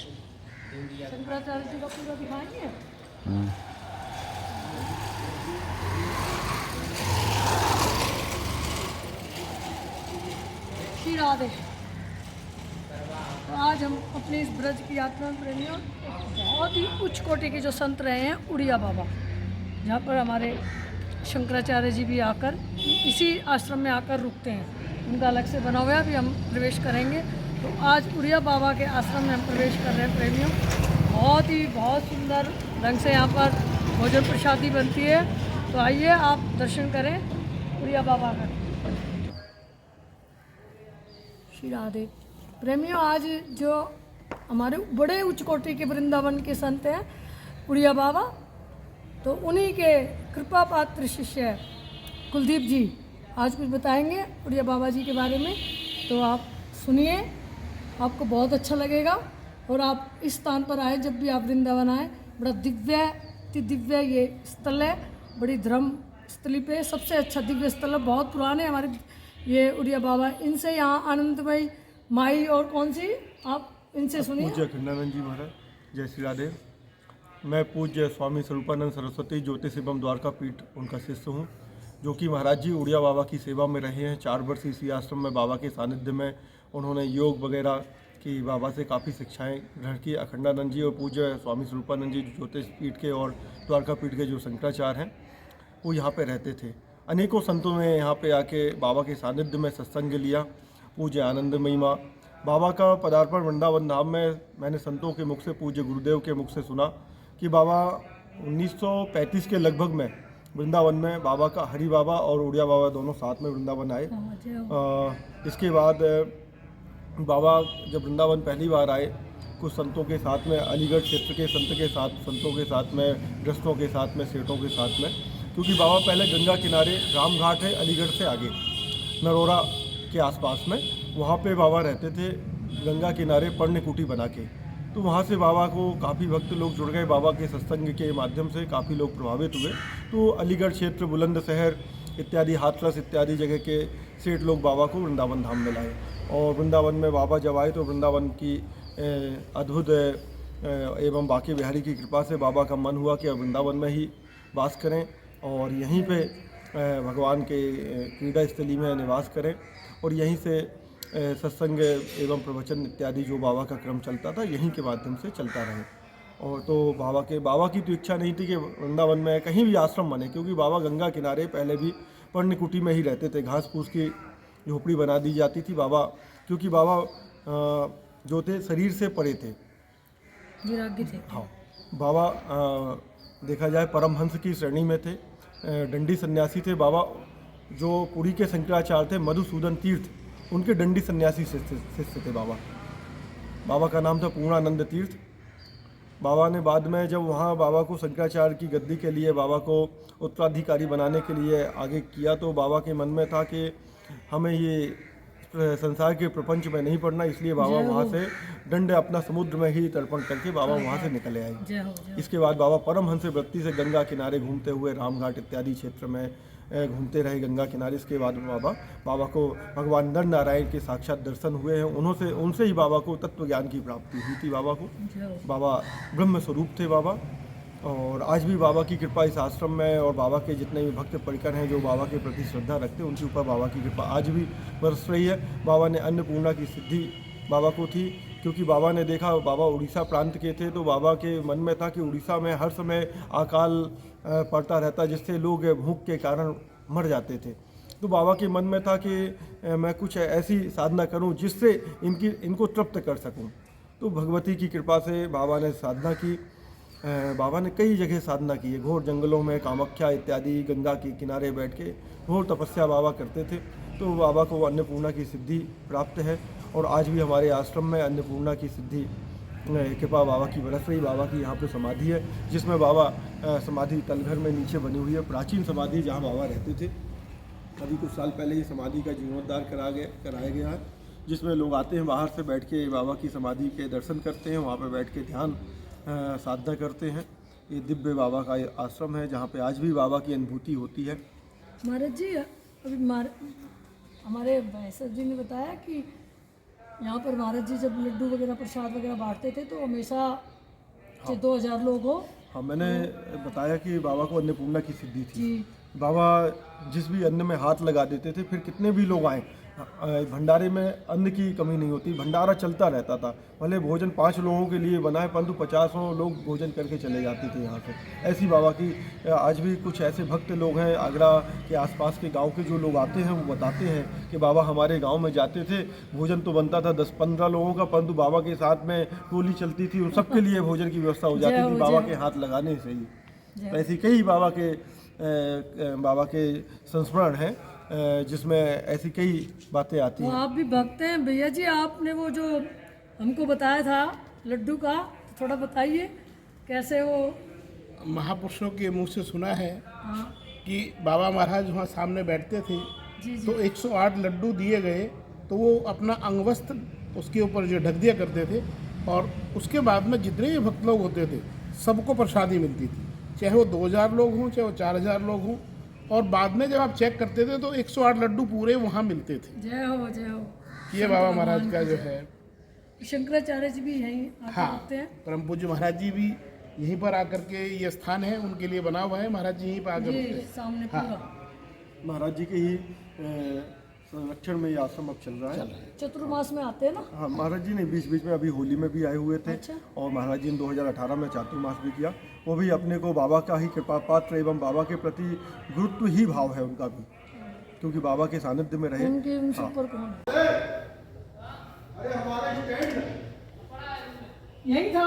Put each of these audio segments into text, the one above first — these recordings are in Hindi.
शंकराचार्य जी का पूरा दिखाएंगे। श्री राधे। तो आज हम अपने इस ब्रज की यात्रा में प्रेमियों बहुत ही उच्च कोटि के जो संत रहे हैं उड़िया बाबा, जहाँ पर हमारे शंकराचार्य जी भी आकर इसी आश्रम में आकर रुकते हैं। उनका अलग से बना हुआ है, अभी हम प्रवेश करेंगे। तो आज उड़िया बाबा के आश्रम में हम प्रवेश कर रहे हैं प्रेमियों। बहुत सुंदर ढंग से यहाँ पर भोजन प्रसादी बनती है। तो आइए आप दर्शन करें उड़िया बाबा का। श्री राधे। प्रेमियों, आज जो हमारे बड़े उच्च कोटि के वृंदावन के संत हैं उड़िया बाबा, तो उन्हीं के कृपा पात्र शिष्य कुलदीप जी आज कुछ बताएंगे उड़िया बाबा जी के बारे में। तो आप सुनिए, आपको बहुत अच्छा लगेगा। और आप इस स्थान पर आए, जब भी आप वृंदावन आए, बड़ा दिव्य ये स्थल है। बड़ी धर्म स्थली पे सबसे अच्छा दिव्य स्थल है। बहुत पुराने हमारे ये उड़िया बाबा। इनसे यहाँ आनंदमयी माई और कौन सी, आप इनसे सुनिए। पूज्य अखंडानंद जी महाराज, जय श्री राधे। मैं पूज्य स्वामी स्वरूपानंद सरस्वती ज्योतिष एवं द्वारका पीठ उनका शिष्य हूँ, जो कि महाराज जी उड़िया बाबा की सेवा में रहे हैं। 4 वर्ष इसी आश्रम में बाबा के सानिध्य में उन्होंने योग वगैरह की बाबा से काफ़ी शिक्षाएं ग्रहण की। अखंडानंद जी और पूज्य स्वामी स्वरूपानंद जी ज्योतिष पीठ के और द्वारका पीठ के जो शंकराचार्य हैं, वो यहाँ पे रहते थे। अनेकों संतों ने यहाँ पे आके बाबा के सानिध्य में सत्संग लिया। पूज्य आनंदमयी माँ बाबा का पदार्पण वृंदावन धाम में मैंने संतों के मुख से, पूज्य गुरुदेव के मुख से सुना कि बाबा 1935 के लगभग में वृंदावन में बाबा का हरि बाबा और उड़िया बाबा दोनों साथ में वृंदावन आए। इसके बाद बाबा जब वृंदावन पहली बार आए, कुछ संतों के साथ में, अलीगढ़ क्षेत्र के संतों के साथ में, गृहस्थों के साथ में, सेठों के साथ में, क्योंकि बाबा पहले गंगा किनारे, राम घाट है अलीगढ़ से आगे, नरोरा के आसपास में, वहाँ पे बाबा रहते थे गंगा किनारे पर्ण कुटी बना के। तो वहाँ से बाबा को काफ़ी भक्त लोग जुड़ गए। बाबा के सत्संग के माध्यम से काफ़ी लोग प्रभावित हुए। तो अलीगढ़ क्षेत्र, बुलंदशहर इत्यादि, हाथरस इत्यादि जगह के सेठ लोग बाबा को वृंदावन धाम में लाए। और वृंदावन में बाबा जब आए तो वृंदावन की अद्भुत एवं बांके बिहारी की कृपा से बाबा का मन हुआ कि अब वृंदावन में ही वास करें और यहीं पे भगवान के क्रीड़ा स्थली में निवास करें और यहीं से सत्संग एवं प्रवचन इत्यादि जो बाबा का क्रम चलता था, यहीं के माध्यम से चलता रहे। और तो बाबा की तो इच्छा नहीं थी कि वृंदावन में कहीं भी आश्रम बने, क्योंकि बाबा गंगा किनारे पहले भी पर्णकुटी में ही रहते थे। घास फूस की झोपड़ी बना दी जाती थी। बाबा, क्योंकि बाबा जो थे शरीर से परे थे, विरागी थे। हाँ, बाबा देखा जाए परमहंस की श्रेणी में थे, दंडी सन्यासी थे। बाबा जो पुरी के शंकराचार्य थे, मधुसूदन तीर्थ, उनके दंडी सन्यासी शिष्य थे बाबा का नाम था पूर्णानंद तीर्थ। बाबा ने बाद में जब वहाँ बाबा को शंकराचार्य की गद्दी के लिए, बाबा को उत्तराधिकारी बनाने के लिए आगे किया, तो बाबा के मन में था कि हमें ये संसार के प्रपंच में नहीं पड़ना, इसलिए बाबा वहाँ से दंड अपना समुद्र में ही तर्पण करके बाबा वहाँ से निकले आए। इसके बाद बाबा परमहंस वृत्ति से गंगा किनारे घूमते हुए रामघाट इत्यादि क्षेत्र में घूमते रहे गंगा किनारे। इसके बाद बाबा को भगवान नर नारायण के साक्षात दर्शन हुए हैं। उनसे ही बाबा को तत्व ज्ञान की प्राप्ति हुई थी। बाबा ब्रह्म स्वरूप थे बाबा। और आज भी बाबा की कृपा इस आश्रम में, और बाबा के जितने भी भक्त परिकर हैं जो बाबा के प्रति श्रद्धा रखते हैं, उनके ऊपर बाबा की कृपा आज भी बरस रही है। बाबा ने अन्नपूर्णा की सिद्धि बाबा को थी, क्योंकि बाबा ने देखा, बाबा उड़ीसा प्रांत के थे, तो बाबा के मन में था कि उड़ीसा में हर समय अकाल पड़ता रहता, जिससे लोग भूख के कारण मर जाते थे। तो बाबा के मन में था कि मैं कुछ ऐसी साधना करूं जिससे इनको तृप्त कर सकूं। तो भगवती की कृपा से बाबा ने साधना की। बाबा ने कई जगह साधना की है, घोर जंगलों में, कामाख्या इत्यादि, गंगा के किनारे बैठ के घोर तपस्या बाबा करते थे। तो बाबा को अन्नपूर्णा की सिद्धि प्राप्त है, और आज भी हमारे आश्रम में अन्नपूर्णा की सिद्धि कृपा बाबा की बरस रही। बाबा की यहाँ पे समाधि है, जिसमें बाबा समाधि तलघर में नीचे बनी हुई है, प्राचीन समाधि जहाँ बाबा रहते थे। अभी कुछ साल पहले ही समाधि का जीर्णोद्धार कराया गया है, जिसमें लोग आते हैं बाहर से, बैठ के बाबा की समाधि के दर्शन करते हैं, वहाँ पर बैठ के ध्यान साधना करते हैं। ये दिव्य बाबा का आश्रम है, जहाँ पे आज भी बाबा की अनुभूति होती है। महाराज जी, अभी हमारे भैंसर जी ने बताया कि यहाँ पर महाराज जी जब लड्डू वगैरह प्रसाद वगैरह बांटते थे तो हमेशा 2,000 लोग हो। हाँ, मैंने बताया कि बाबा को अन्नपूर्णा की सिद्धि थी। जी बाबा जिस भी अन्न में हाथ लगा देते थे, फिर कितने भी लोग आए, भंडारे में अन्न की कमी नहीं होती, भंडारा चलता रहता था। भले भोजन 5 लोगों के लिए बनाए, परंतु 50 लोग भोजन करके चले जाते थे यहाँ से। ऐसी बाबा की आज भी कुछ ऐसे भक्त लोग हैं, आगरा के आसपास के गांव के जो लोग आते हैं वो बताते हैं कि बाबा हमारे गांव में जाते थे, भोजन तो बनता था 10-15 लोगों का, परंतु बाबा के साथ में टोली चलती थी, उन सबके लिए भोजन की व्यवस्था हो जाती थी बाबा के हाथ लगाने से ही। ऐसी कई बाबा के संस्मरण हैं जिसमें ऐसी कई बातें आती तो हैं। आप भी भक्त हैं भैया जी। आपने वो जो हमको बताया था लड्डू का, तो थोड़ा बताइए कैसे वो। महापुरुषों के मुंह से सुना है हाँ कि बाबा महाराज वहाँ सामने बैठते थे जी जी तो 108 लड्डू दिए गए तो वो अपना अंगवस्त्र उसके ऊपर जो ढक दिया करते थे, और उसके बाद में जितने भी भक्त लोग होते थे सबको प्रसादी मिलती थी, चाहे वो 2,000 लोग हों चाहे वो 4,000 लोग हों। और बाद में जब आप चेक करते थे तो 108 लड्डू पूरे वहाँ मिलते थे। जय हो जय हो। ये बाबा महाराज का जो है। शंकराचार्य जी भी यहीं आके हाँ, होते हैं। परम पूज्य महाराज जी भी यहीं पर आकर के ये स्थान है उनके लिए बना हुआ है, महाराज जी यहीं पर आकर जी रुकते हैं। सामने हाँ। पूरा महाराज जी के ही संरक्षण में ये आश्रम अब चल रहा है। चतुर्मास में आते हैं ना। हाँ, महाराज जी ने बीच बीच में अभी होली में भी आए हुए थे। अच्छा। और महाराज जी ने 2018 में चातुर्मास भी किया। वो भी अपने को बाबा का ही कृपा पात्र एवं बाबा के प्रति गुरुत्व ही भाव है उनका भी, क्योंकि बाबा के सानिध्य में रहे। उनके उनसे ऊपर कौन है? यही था,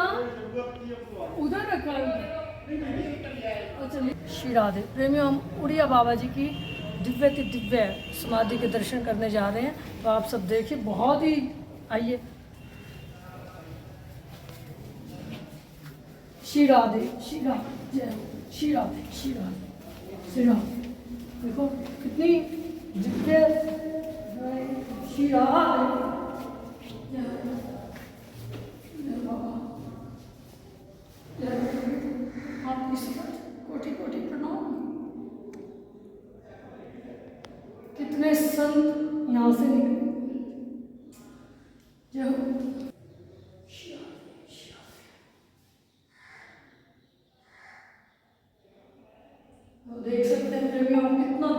उधर रखा है। अच्छा, श्री राधे प्रेमियों, हम उड़िया बाबा जी की दिव्य की दिव्य समाधि के दर्शन करने जा रहे हैं। तो आप सब देखिए, बहुत ही, आइए। श्री राधे जय हो। श्री राधे श्री राधे श्री राधे। देखो कितनी दिव्य श्री राधे। आपकी कोटि कोटि प्रणाम। कितने संत यहाँ से निकले। जय हो। तो देख सकते हैं प्रेमियों हम कितना,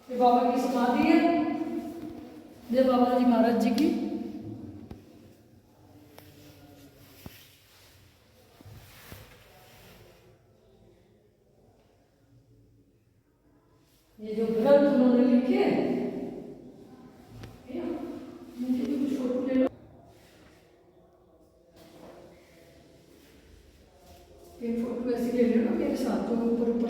ये बाबा की समाधि है, ये बाबा जी महाराज जी की। ये जो ग्रंथ उन्होंने लिखे, मुझे भी कुछ फोटो ले लो। एक फोटो ऐसी ले लेना मेरे साथ, तो ऊपर ऊपर